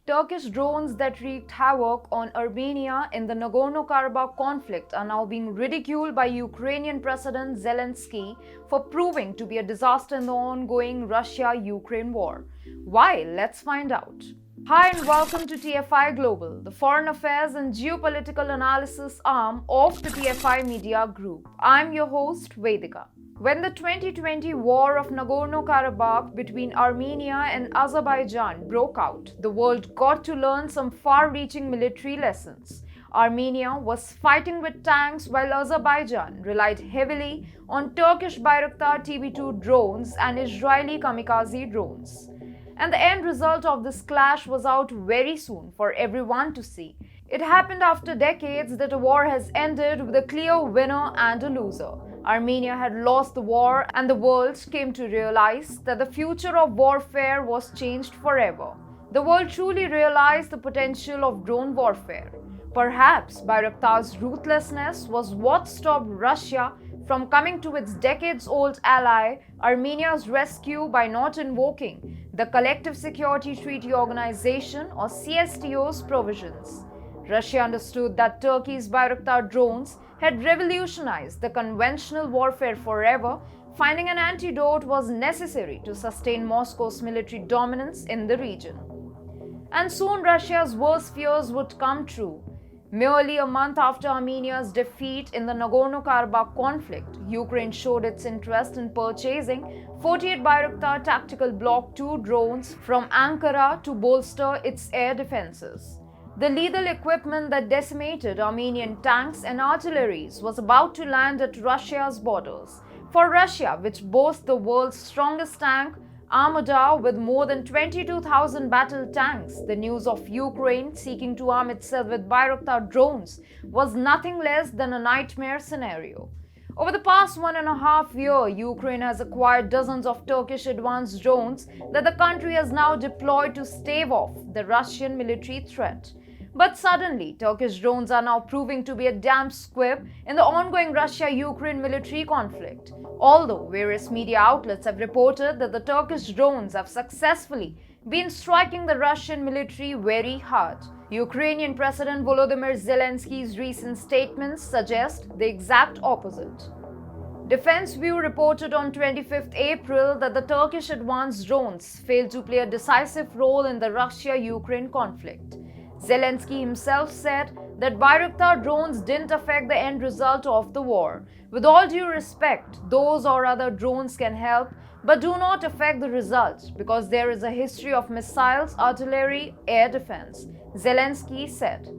Turkish drones that wreaked havoc on Armenia in the Nagorno-Karabakh conflict are now being ridiculed by Ukrainian President Zelensky for proving to be a disaster in the ongoing Russia-Ukraine war. Why? Let's find out. Hi and welcome to TFI Global, the foreign affairs and geopolitical analysis arm of the TFI Media Group. I'm your host, Vedika. When the 2020 war of Nagorno-Karabakh between Armenia and Azerbaijan broke out, the world got to learn some far-reaching military lessons. Armenia was fighting with tanks while Azerbaijan relied heavily on Turkish Bayraktar TB2 drones and Israeli kamikaze drones. And the end result of this clash was out very soon for everyone to see. It happened after decades that a war has ended with a clear winner and a loser. Armenia had lost the war, and the world came to realize that the future of warfare was changed forever. The world truly realized the potential of drone warfare. Perhaps Bayraktar's ruthlessness was what stopped Russia from coming to its decades-old ally, Armenia's rescue, by not invoking the Collective Security Treaty Organization or CSTO's provisions. Russia understood that Turkey's Bayraktar drones had revolutionized the conventional warfare forever. Finding an antidote was necessary to sustain Moscow's military dominance in the region. And soon Russia's worst fears would come true. Merely a month after Armenia's defeat in the Nagorno-Karabakh conflict, Ukraine showed its interest in purchasing 48 Bayraktar Tactical Block 2 drones from Ankara to bolster its air defenses. The lethal equipment that decimated Armenian tanks and artilleries was about to land at Russia's borders. For Russia, which boasts the world's strongest tank armada with more than 22,000 battle tanks, the news of Ukraine seeking to arm itself with Bayraktar drones was nothing less than a nightmare scenario. Over the past 1.5 years, Ukraine has acquired dozens of Turkish advanced drones that the country has now deployed to stave off the Russian military threat. But suddenly, Turkish drones are now proving to be a damn squib in the ongoing Russia-Ukraine military conflict. Although various media outlets have reported that the Turkish drones have successfully been striking the Russian military very hard, Ukrainian President Volodymyr Zelensky's recent statements suggest the exact opposite. Defense View reported on 25th April that the Turkish advanced drones failed to play a decisive role in the Russia-Ukraine conflict. Zelensky himself said that Bayraktar drones didn't affect the end result of the war. With all due respect, those or other drones can help, but do not affect the result because there is a history of missiles, artillery, air defense, Zelensky said.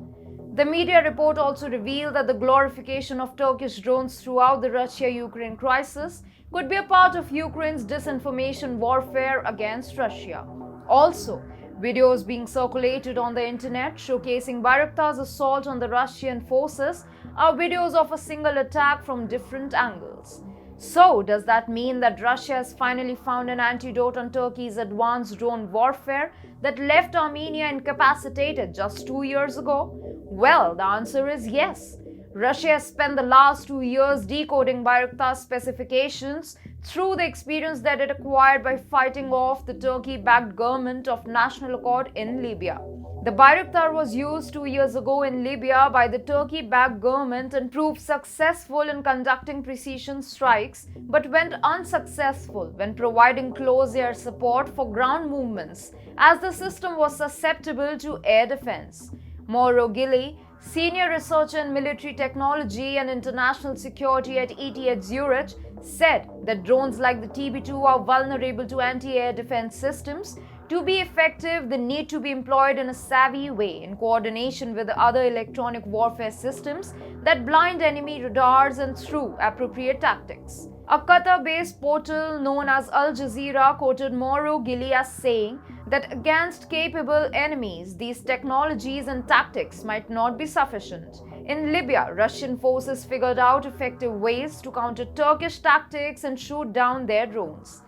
The media report also revealed that the glorification of Turkish drones throughout the Russia-Ukraine crisis could be a part of Ukraine's disinformation warfare against Russia. Also, videos being circulated on the internet showcasing Bayraktar's assault on the Russian forces are videos of a single attack from different angles. So, does that mean that Russia has finally found an antidote on Turkey's advanced drone warfare that left Armenia incapacitated just 2 years ago? Well, the answer is yes. Russia has spent the last 2 years decoding Bayraktar's specifications through the experience that it acquired by fighting off the Turkey-backed government of national accord in Libya. The Bayraktar was used 2 years ago in Libya by the Turkey-backed government and proved successful in conducting precision strikes, but went unsuccessful when providing close air support for ground movements, as the system was susceptible to air defense. Mauro Gili, senior researcher in military technology and international security at ETH Zurich, said that drones like the TB2 are vulnerable to anti-air defense systems. To be effective, they need to be employed in a savvy way in coordination with other electronic warfare systems that blind enemy radars and through appropriate tactics. A Qatar-based portal known as Al Jazeera quoted Mauro Gili as saying that against capable enemies, these technologies and tactics might not be sufficient. In Libya, Russian forces figured out effective ways to counter Turkish tactics and shoot down their drones.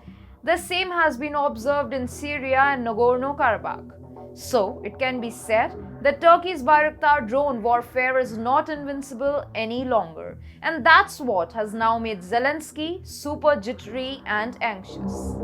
The same has been observed in Syria and Nagorno-Karabakh. So, it can be said that Turkey's Bayraktar drone warfare is not invincible any longer. And that's what has now made Zelensky super jittery and anxious.